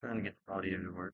Trying to get the audio to work.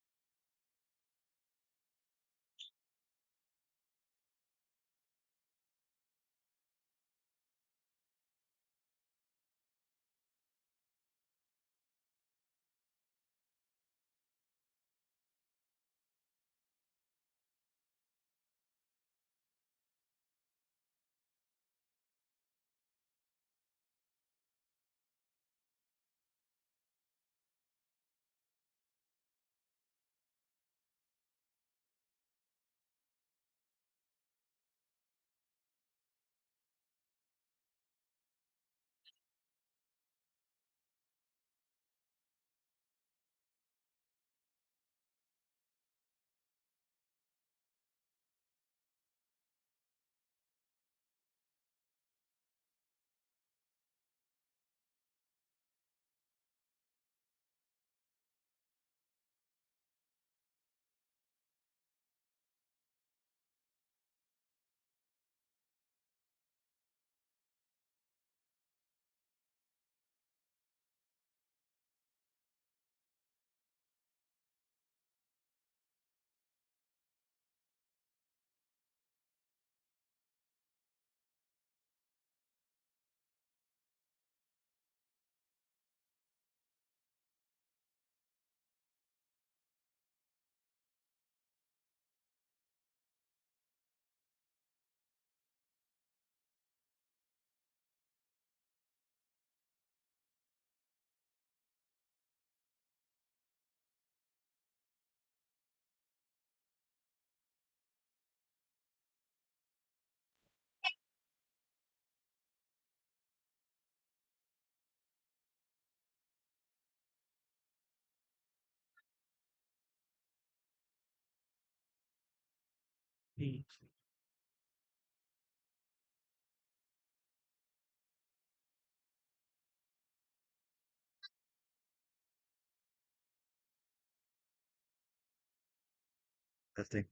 I think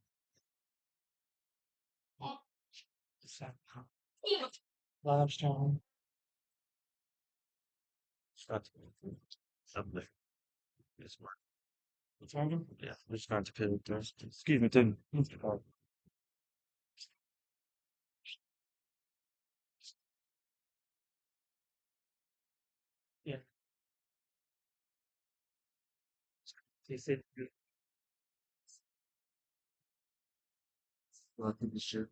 Limestone. it's not something. It's work. What's happening? Yeah, it's not to pin it. Excuse me, Tim. Yeah. They said Well, I think it's sure.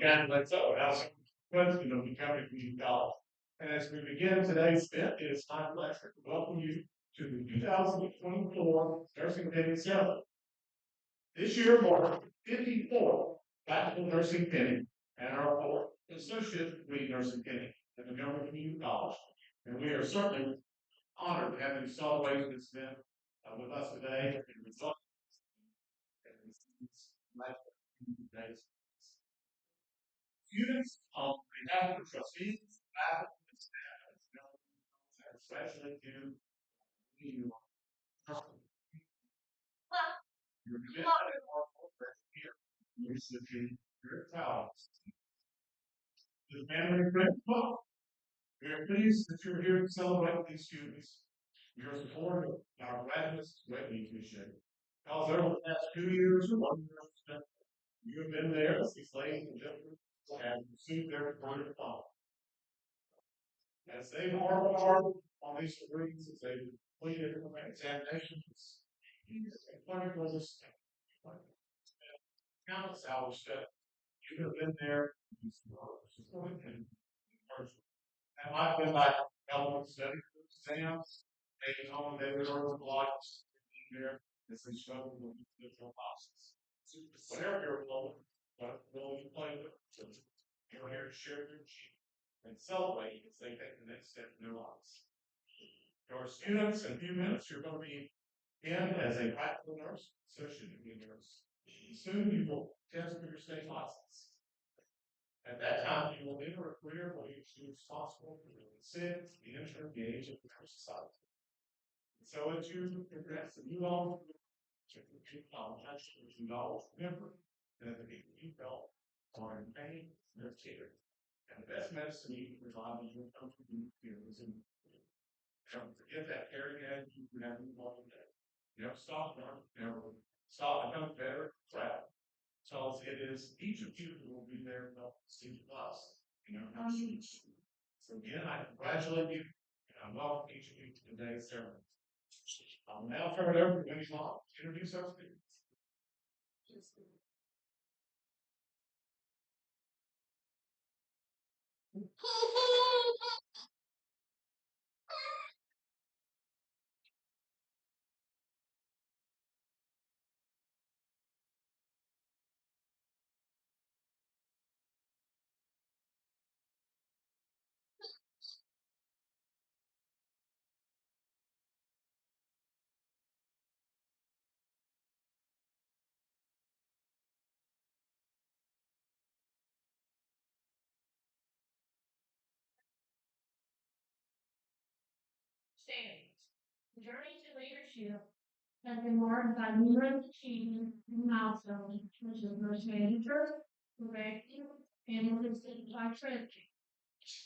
And let's ask question of becoming community college. And as we begin today's event, it is my pleasure to welcome you to the 2024 Nursing Penny Ceremony. This year marks 54 Practical Nursing Penny and our 4th Associate Degree Nursing Penny at Montgomery Community College. And we are certainly honored to have you celebrate this event with us today and result in these students, on behalf of the trustees, faculty, and staff, and especially to you, your commitment and hard work here, you should be very proud. To the family and friends, welcome. We are pleased that you're here to celebrate with these students. Your support of our graduates is greatly appreciated. Because over the past 2 years or 1 year, you have been there as these ladies and gentlemen have received their degree diploma. As they work hard on these degrees, as they completed examinations, countless hours that you have been there. And I've been like element study exams, taking home, they were obliged to be there as they struggle with the different classes. Whatever your role, what role you play with, you're here to share your achievement and celebrate as they take the next step in their lives. Your students, in a few minutes, you're going to be in as a practical nurse, associate degree nurse. Soon you will test for your state license. At that time, you will enter a career where you should be responsible for the consent, the intern, the agent of your society. And so as you progress, and you all you always remember that the people you felt are in pain, they're care. And the best medicine you can provide is your comfort and fear is in don't forget that caring attitude you have in the morning day. You don't stop learning, never stop becoming better, proud. So it is each of you who will be there to help see us. How you. So again, I congratulate you and I welcome each of you to today's ceremony. I'll now turn it over to Winnie Long to introduce our speakers. Standings. The journey to leadership has been marked by numerous achievements and milestones, which is nurse manager, directing, and listed by strategy.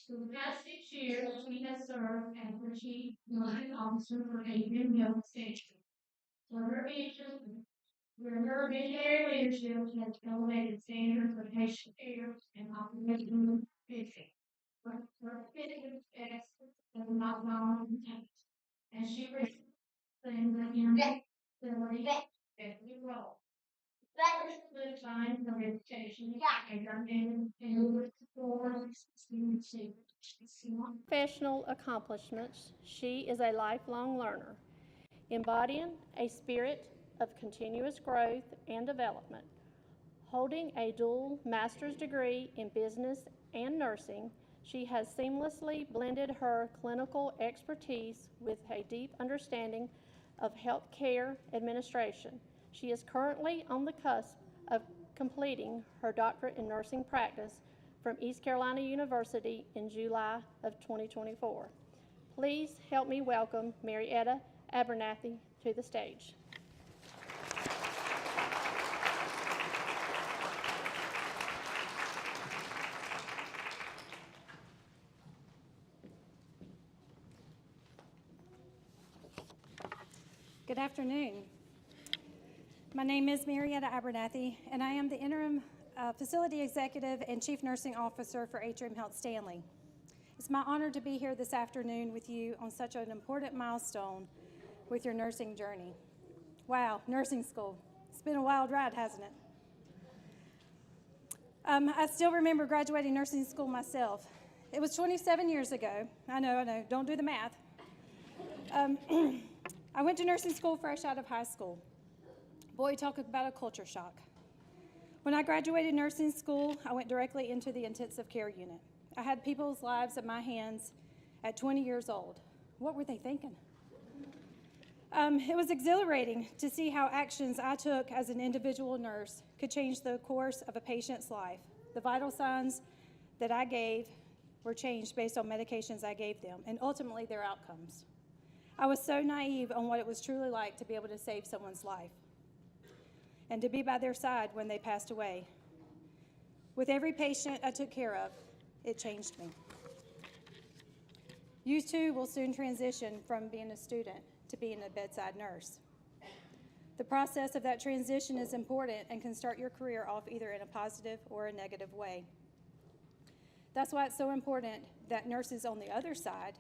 For the past 6 years, she has served as the chief nursing officer for Adrian Health Station. For her visionary leadership has elevated standards for patient care and operational efficiency. But her fitness excellence has not gone unnoticed. And she received things again, ability, every role. That is the time for education, and for professional accomplishments. She is a lifelong learner, embodying a spirit of continuous growth and development. Holding a dual master's degree in business and nursing, she has seamlessly blended her clinical expertise with a deep understanding of healthcare administration. She is currently on the cusp of completing her doctorate in nursing practice from East Carolina University in July of 2024. Please help me welcome Marietta Abernathy to the stage. Good afternoon. My name is Marietta Abernathy, and I am the interim facility executive and chief nursing officer for Atrium Health Stanley. It's my honor to be here this afternoon with you on such an important milestone with your nursing journey. Wow, nursing school. It's been a wild ride, hasn't it? I still remember graduating nursing school myself. It was 27 years ago. I know, don't do the math. I went to nursing school fresh out of high school. Boy, talk about a culture shock. When I graduated nursing school, I went directly into the intensive care unit. I had people's lives in my hands at 20 years old. What were they thinking? It was exhilarating to see how actions I took as an individual nurse could change the course of a patient's life. The vital signs that I gave were changed based on medications I gave them, and ultimately their outcomes. I was so naive on what it was truly like to be able to save someone's life and to be by their side when they passed away. With every patient I took care of, it changed me. You too will soon transition from being a student to being a bedside nurse. The process of that transition is important and can start your career off either in a positive or a negative way. That's why it's so important that nurses on the other side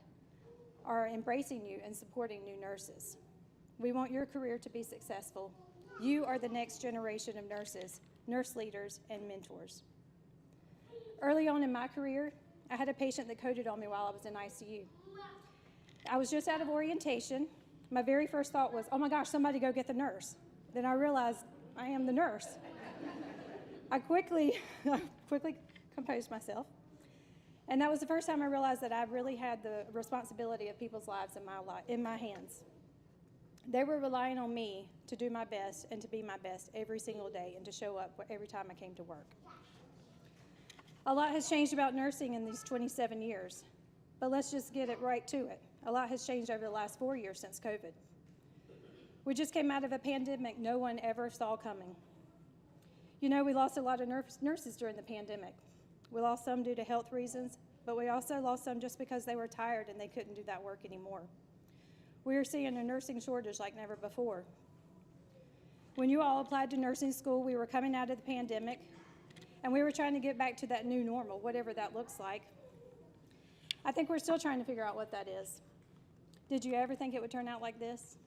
are embracing you and supporting new nurses. We want your career to be successful. You are the next generation of nurses, nurse leaders, and mentors. Early on in my career, I had a patient that coded on me while I was in ICU. I was just out of orientation. My very first thought was, oh my gosh, somebody go get the nurse. Then I realized I am the nurse. I quickly composed myself. And that was the first time I realized that I really had the responsibility of people's lives in my hands. They were relying on me to do my best and to be my best every single day and to show up every time I came to work. A lot has changed about nursing in these 27 years, but let's just get it right to it. A lot has changed over the last 4 years since COVID. We just came out of a pandemic no one ever saw coming. You know, we lost a lot of nurses during the pandemic. We lost some due to health reasons, but we also lost some just because they were tired and they couldn't do that work anymore. We are seeing a nursing shortage like never before. When you all applied to nursing school, we were coming out of the pandemic, and we were trying to get back to that new normal, whatever that looks like. I think we're still trying to figure out what that is. Did you ever think it would turn out like this?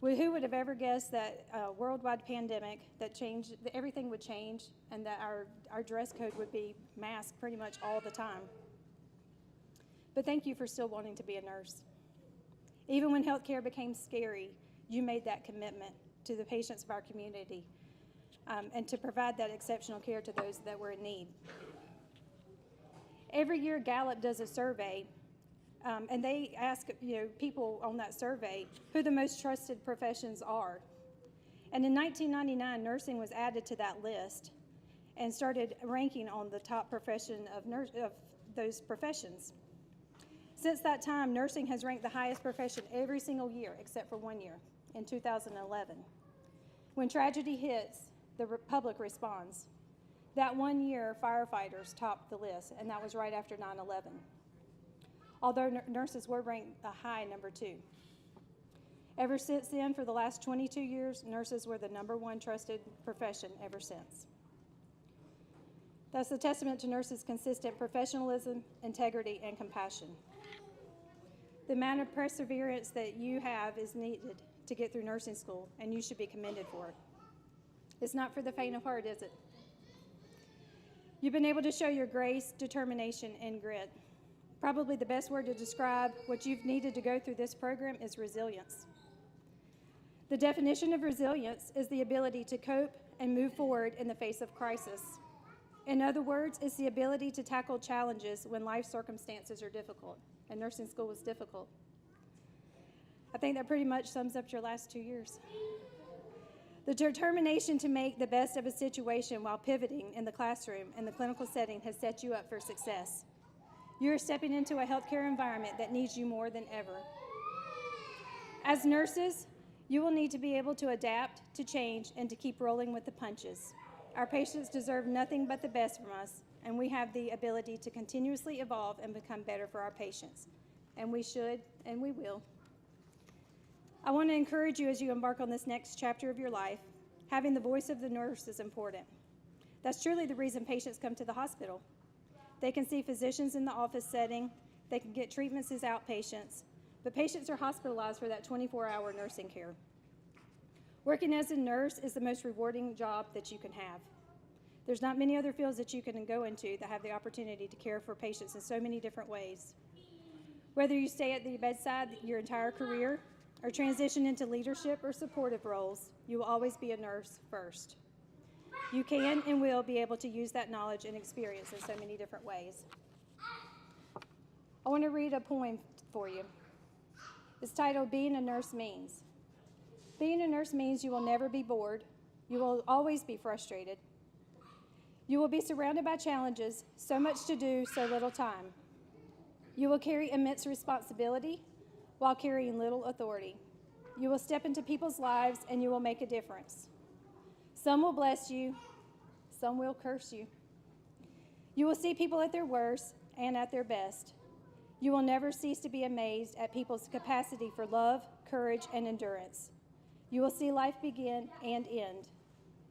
Well, who would have ever guessed that a worldwide pandemic that everything would change and that our dress code would be masked pretty much all the time? But thank you for still wanting to be a nurse. Even when healthcare became scary, you made that commitment to the patients of our community and to provide that exceptional care to those that were in need. Every year, Gallup does a survey, and they ask people on that survey who the most trusted professions are. And in 1999, nursing was added to that list and started ranking on the top profession of those professions. Since that time, nursing has ranked the highest profession every single year except for 1 year, in 2011. When tragedy hits, the public responds. That 1 year, firefighters topped the list, and that was right after 9/11. Although nurses were ranked a high number 2. Ever since then, for the last 22 years, nurses were the #1 trusted profession ever since. That's a testament to nurses' consistent professionalism, integrity, and compassion. The amount of perseverance that you have is needed to get through nursing school, and you should be commended for it. It's not for the faint of heart, is it? You've been able to show your grace, determination, and grit. Probably the best word to describe what you've needed to go through this program is resilience. The definition of resilience is the ability to cope and move forward in the face of crisis. In other words, it's the ability to tackle challenges when life circumstances are difficult, and nursing school was difficult. I think that pretty much sums up your last 2 years. The determination to make the best of a situation while pivoting in the classroom and the clinical setting has set you up for success. You're stepping into a healthcare environment that needs you more than ever. As nurses, you will need to be able to adapt, to change, and to keep rolling with the punches. Our patients deserve nothing but the best from us, and we have the ability to continuously evolve and become better for our patients. And we should, and we will. I want to encourage you as you embark on this next chapter of your life. Having the voice of the nurse is important. That's truly the reason patients come to the hospital. They can see physicians in the office setting, they can get treatments as outpatients, but patients are hospitalized for that 24-hour nursing care. Working as a nurse is the most rewarding job that you can have. There's not many other fields that you can go into that have the opportunity to care for patients in so many different ways. Whether you stay at the bedside your entire career or transition into leadership or supportive roles, you will always be a nurse first. You can and will be able to use that knowledge and experience in so many different ways. I want to read a poem for you. It's titled, Being a Nurse Means. Being a nurse means you will never be bored. You will always be frustrated. You will be surrounded by challenges, so much to do, so little time. You will carry immense responsibility while carrying little authority. You will step into people's lives and you will make a difference. Some will bless you, some will curse you. You will see people at their worst and at their best. You will never cease to be amazed at people's capacity for love, courage, and endurance. You will see life begin and end.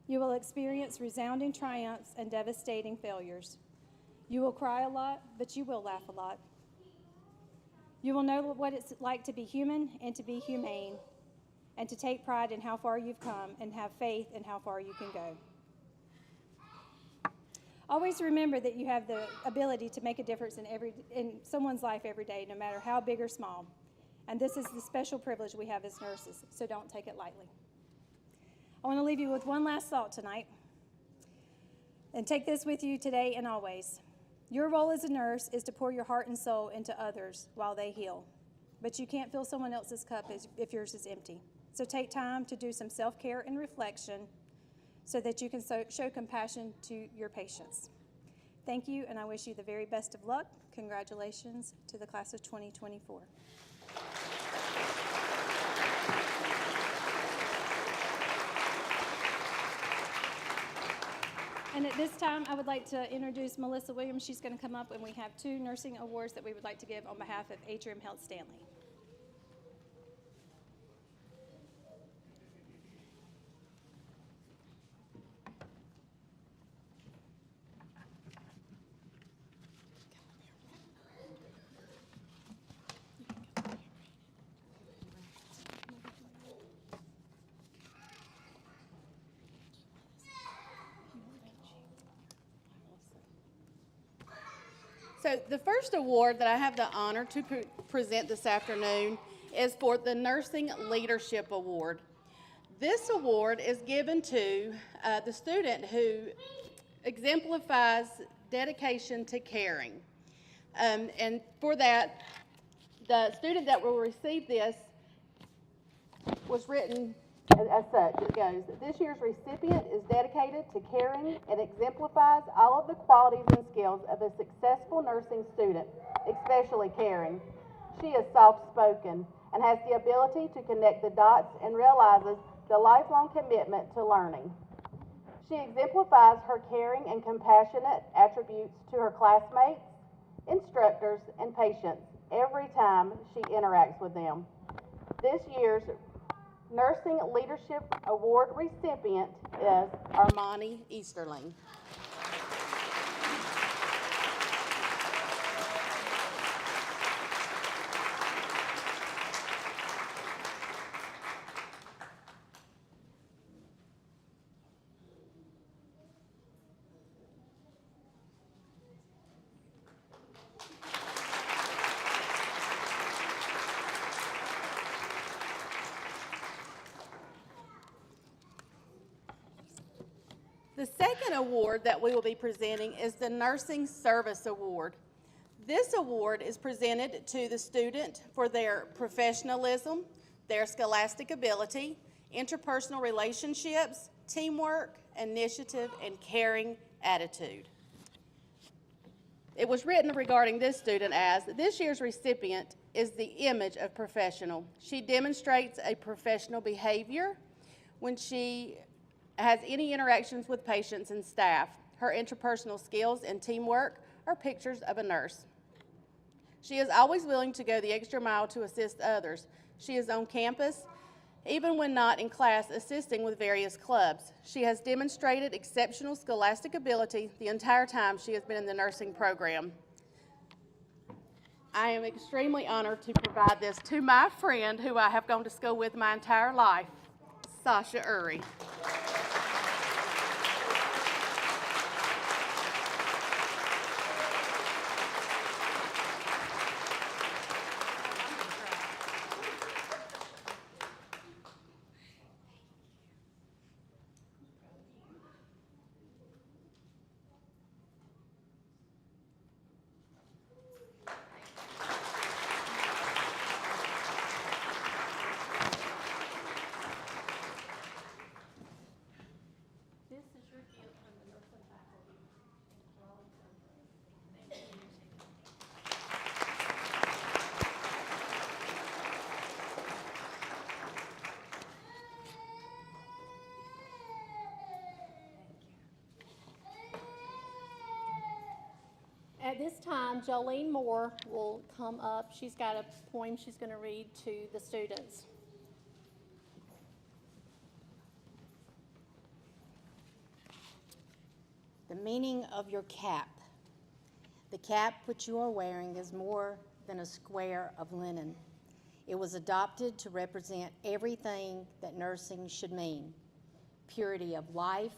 You will experience resounding triumphs and devastating failures. You will cry a lot, but you will laugh a lot. You will know what it's like to be human and to be humane, and to take pride in how far you've come and have faith in how far you can go. Always remember that you have the ability to make a difference in someone's life every day, no matter how big or small. And this is the special privilege we have as nurses, so don't take it lightly. I want to leave you with one last thought tonight, and take this with you today and always. Your role as a nurse is to pour your heart and soul into others while they heal, but you can't fill someone else's cup if yours is empty. So take time to do some self-care and reflection so that you can show compassion to your patients. Thank you, and I wish you the very best of luck. Congratulations to the class of 2024. And at this time, I would like to introduce Melissa Williams. She's going to come up, and we have 2 nursing awards that we would like to give on behalf of Atrium Health Stanley. So the first award that I have the honor to present this afternoon is for the Nursing Leadership Award. This award is given to the student who exemplifies dedication to caring. And for that, the student that will receive this was written as such. It goes, this year's recipient is dedicated to caring and exemplifies all of the qualities and skills of a successful nursing student, especially caring. She is soft-spoken and has the ability to connect the dots and realizes the lifelong commitment to learning. She exemplifies her caring and compassionate attributes to her classmates, instructors, and patients every time she interacts with them. This year's Nursing Leadership Award recipient is Armani Easterling. The second award that we will be presenting is the Nursing Service Award. This award is presented to the student for their professionalism, their scholastic ability, interpersonal relationships, teamwork, initiative, and caring attitude. It was written regarding this student as, this year's recipient is the image of professional. She demonstrates a professional behavior when she has any interactions with patients and staff. Her interpersonal skills and teamwork are pictures of a nurse. She is always willing to go the extra mile to assist others. She is on campus, even when not in class, assisting with various clubs. She has demonstrated exceptional scholastic ability the entire time she has been in the nursing program. I am extremely honored to provide this to my friend who I have gone to school with my entire life, Sasha Uri. At this time, Jolene Moore will come up. She's got a poem she's going to read to the students. The meaning of your cap. The cap which you are wearing is more than a square of linen. It was adopted to represent everything that nursing should mean: purity of life,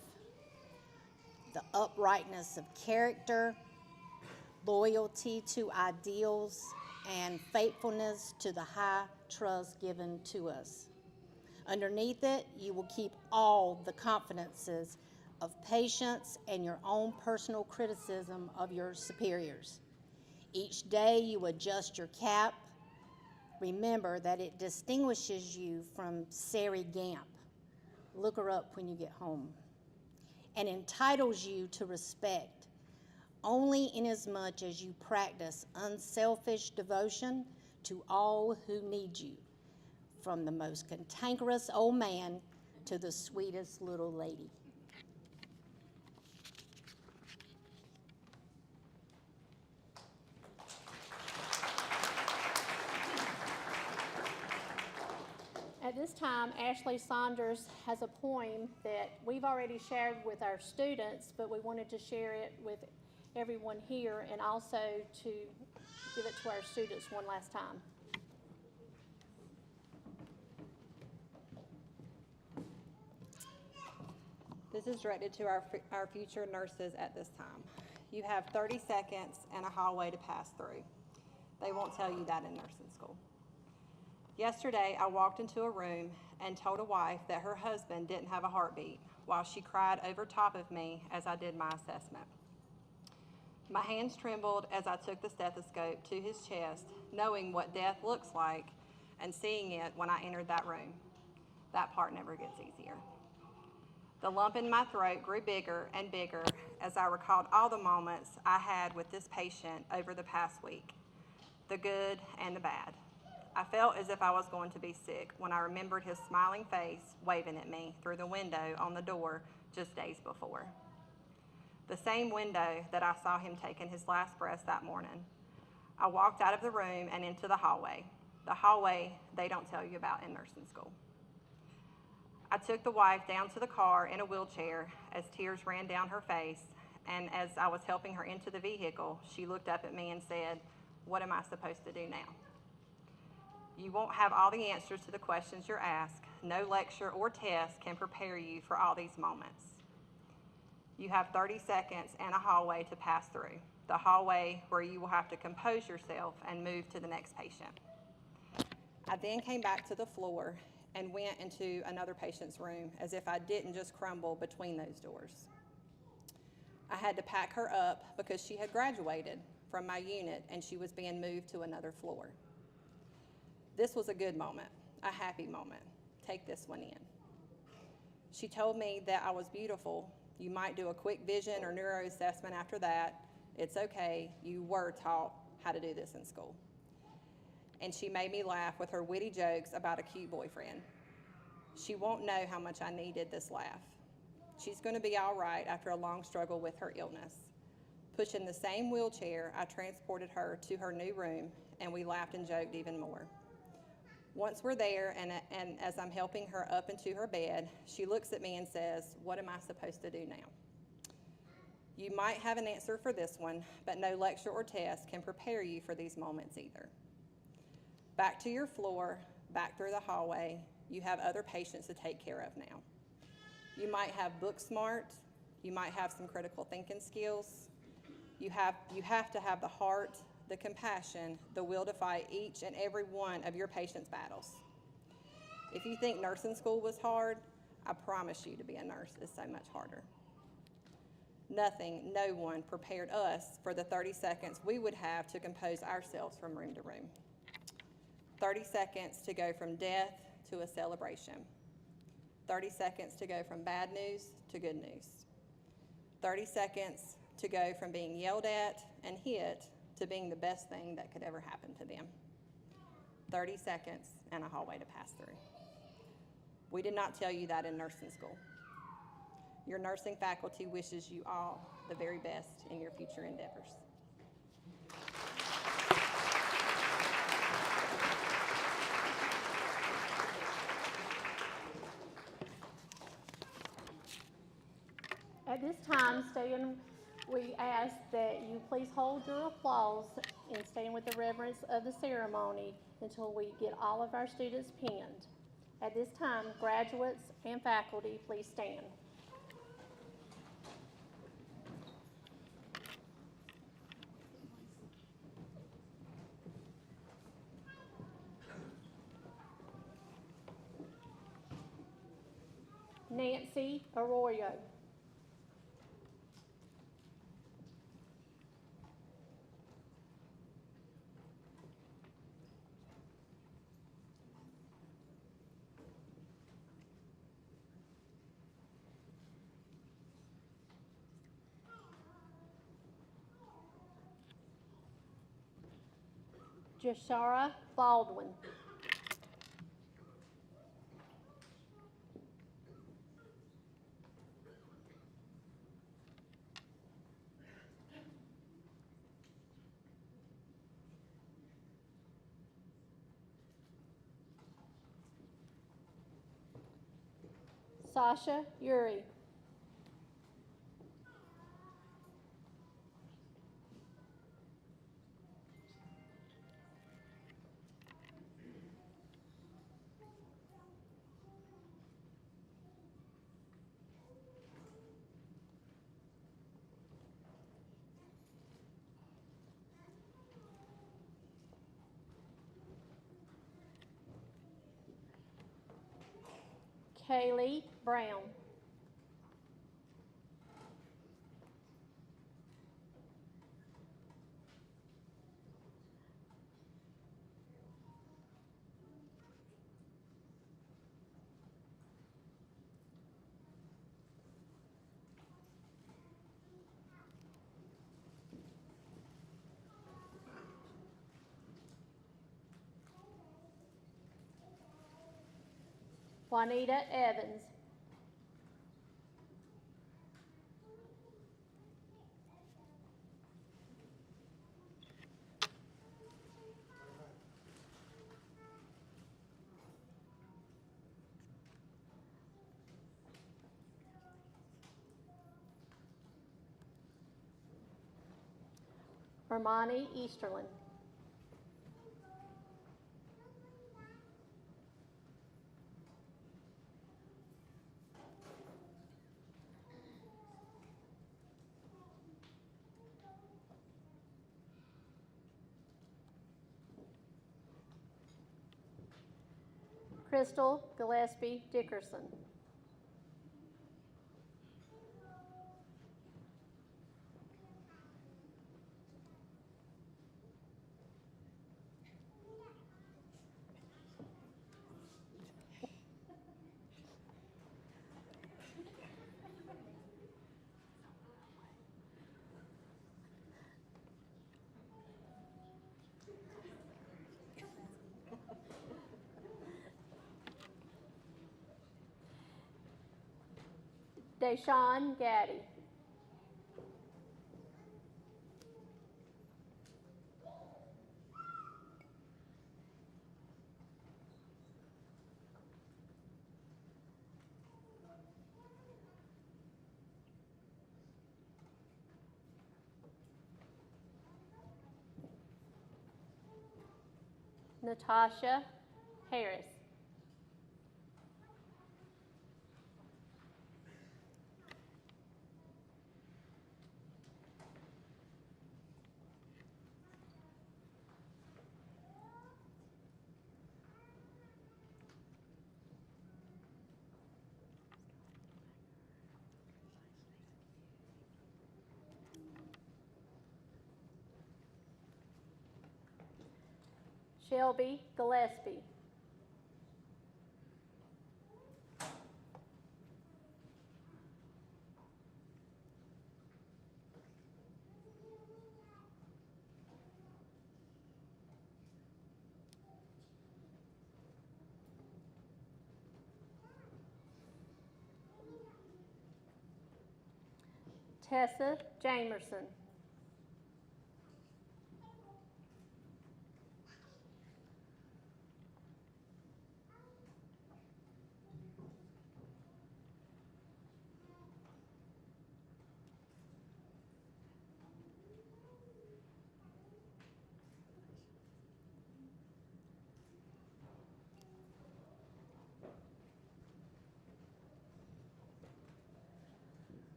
the uprightness of character, loyalty to ideals, and faithfulness to the high trust given to us. Underneath it, you will keep all the confidences of patience and your own personal criticism of your superiors. Each day you adjust your cap. Remember that it distinguishes you from Sari Gamp. Look her up when you get home. And entitles you to respect only inasmuch as you practice unselfish devotion to all who need you, from the most cantankerous old man to the sweetest little lady. At this time, Ashley Saunders has a poem that we've already shared with our students, but we wanted to share it with everyone here and also to give it to our students one last time. This is directed to our future nurses at this time. You have 30 seconds and a hallway to pass through. They won't tell you that in nursing school. Yesterday, I walked into a room and told a wife that her husband didn't have a heartbeat while she cried over top of me as I did my assessment. My hands trembled as I took the stethoscope to his chest, knowing what death looks like and seeing it when I entered that room. That part never gets easier. The lump in my throat grew bigger and bigger as I recalled all the moments I had with this patient over the past week, the good and the bad. I felt as if I was going to be sick when I remembered his smiling face waving at me through the window on the door just days before. The same window that I saw him taking his last breath that morning. I walked out of the room and into the hallway they don't tell you about in nursing school. I took the wife down to the car in a wheelchair as tears ran down her face, and as I was helping her into the vehicle, she looked up at me and said, "What am I supposed to do now?" You won't have all the answers to the questions you're asked. No lecture or test can prepare you for all these moments. You have 30 seconds and a hallway to pass through, the hallway where you will have to compose yourself and move to the next patient. I then came back to the floor and went into another patient's room as if I didn't just crumble between those doors. I had to pack her up because she had graduated from my unit and she was being moved to another floor. This was a good moment, a happy moment. Take this one in. She told me that I was beautiful. You might do a quick vision or neuro assessment after that. It's okay, you were taught how to do this in school. And she made me laugh with her witty jokes about a cute boyfriend. She won't know how much I needed this laugh. She's going to be all right after a long struggle with her illness. Pushing the same wheelchair, I transported her to her new room, and we laughed and joked even more. Once we're there, and as I'm helping her up into her bed, she looks at me and says, "What am I supposed to do now?" You might have an answer for this one, but no lecture or test can prepare you for these moments either. Back to your floor, back through the hallway, you have other patients to take care of now. You might have book smart, you might have some critical thinking skills. You have to have the heart, the compassion, the will to fight each and every one of your patients' battles. If you think nursing school was hard, I promise you to be a nurse is so much harder. Nothing, no one prepared us for the 30 seconds we would have to compose ourselves from room to room. 30 seconds to go from death to a celebration. 30 seconds to go from bad news to good news. 30 seconds to go from being yelled at and hit to being the best thing that could ever happen to them. 30 seconds and a hallway to pass through. We did not tell you that in nursing school. Your nursing faculty wishes you all the very best in your future endeavors. At this time, we ask that you please hold your applause and stand with the reverence of the ceremony until we get all of our students pinned. At this time, graduates and faculty, please stand. Nancy Arroyo. Jashara Baldwin. Sasha Yuri. Kaylee Brown. Juanita Evans. Hermione Easterlin. Crystal Gillespie Dickerson. Deshaun Gaddy. Natasha Harris. Shelby Gillespie. Tessa Jamerson.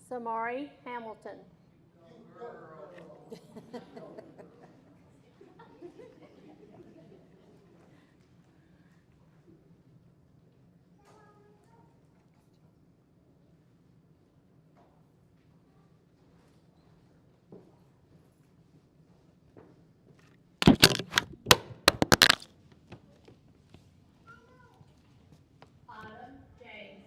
Samari Hamilton. Autumn James.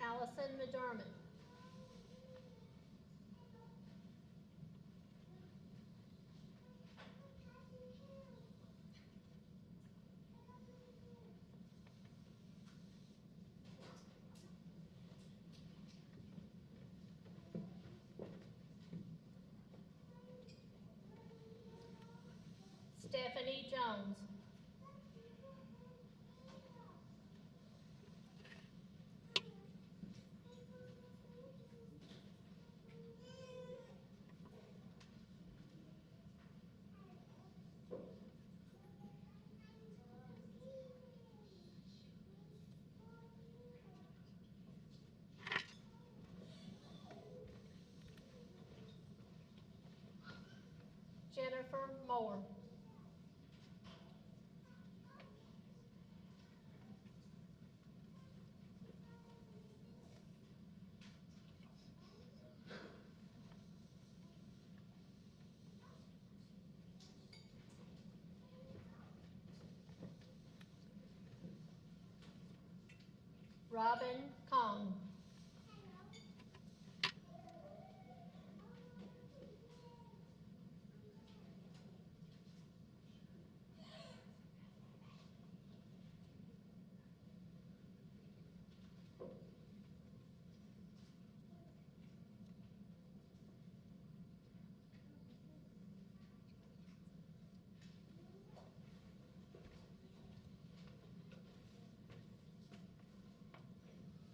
Allison McDermott. Stephanie Jones. Jennifer Moore. Robin Kong.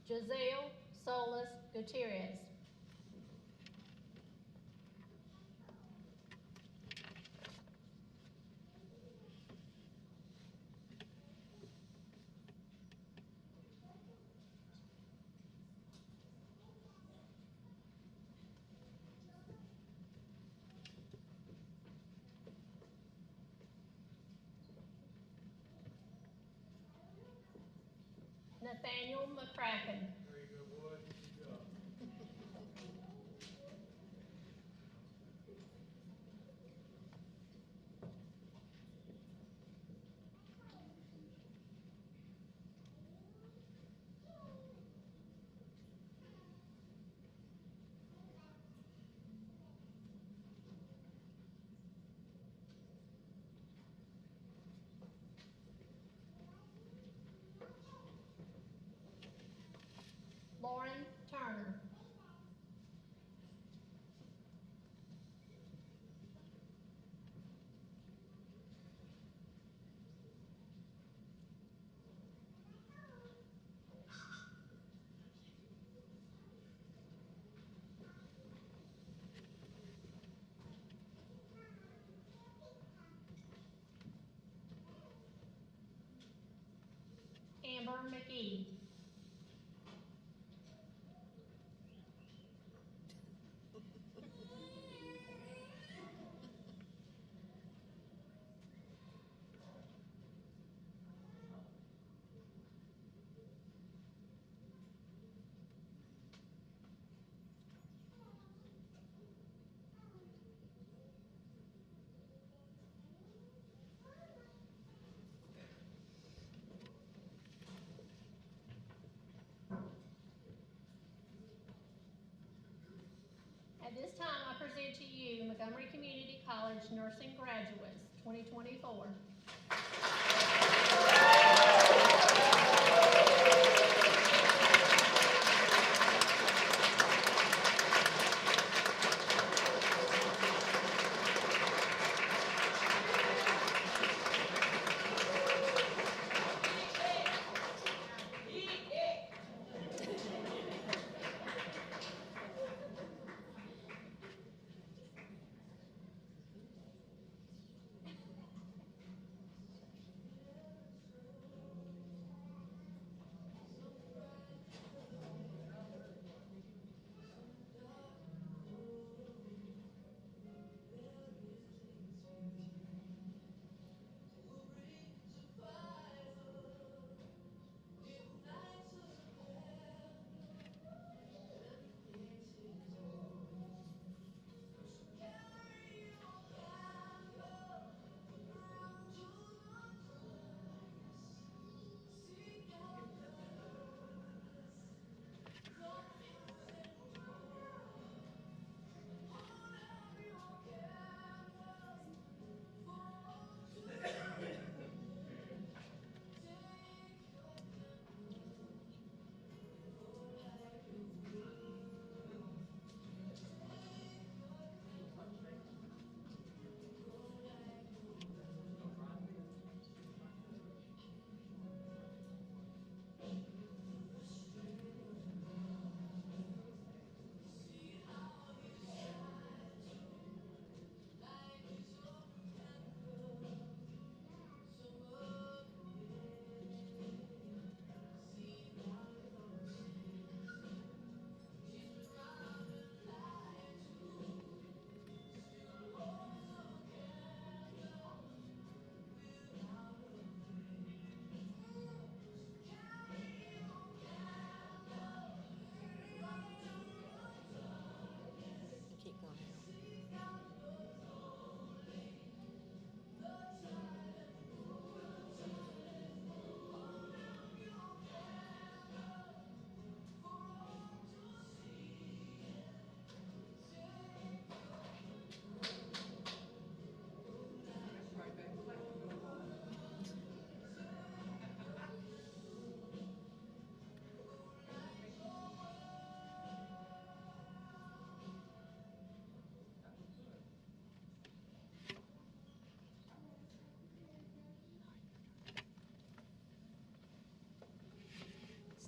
Giselle Solis Gutierrez. Nathaniel McCracken. Lauren Turner. Amber McGee. At this time, I present to you Montgomery Community College nursing graduates, 2024.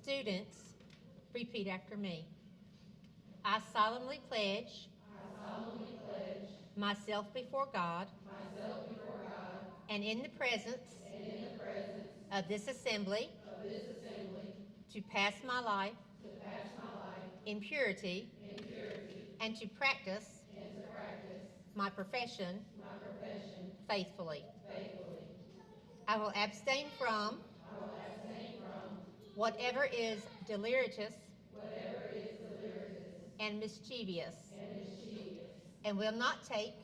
Students, repeat after me. I solemnly pledge myself before God and in the presence of this assembly to pass my life in purity and to practice my profession faithfully. I will abstain from whatever is deleterious and mischievous, and will not take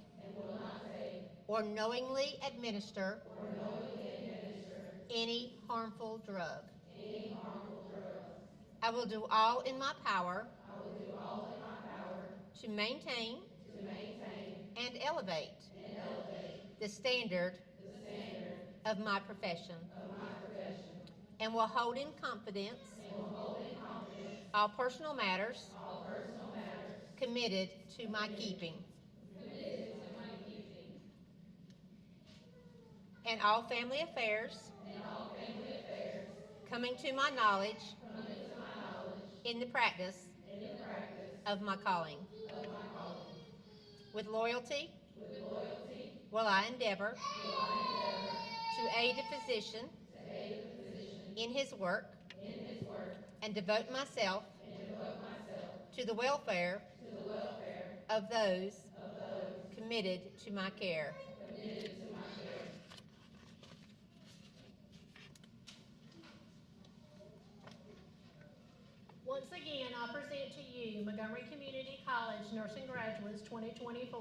or knowingly administer any harmful drug. I will do all in my power to maintain and elevate the standard of my profession, and will hold in confidence all personal matters committed to my keeping, and all family affairs coming to my knowledge in the practice of my calling. With loyalty, will I endeavor to aid a physician in his work and devote myself to the welfare of those committed to my care. Once again, I present to you Montgomery Community College Nursing Graduates 2024.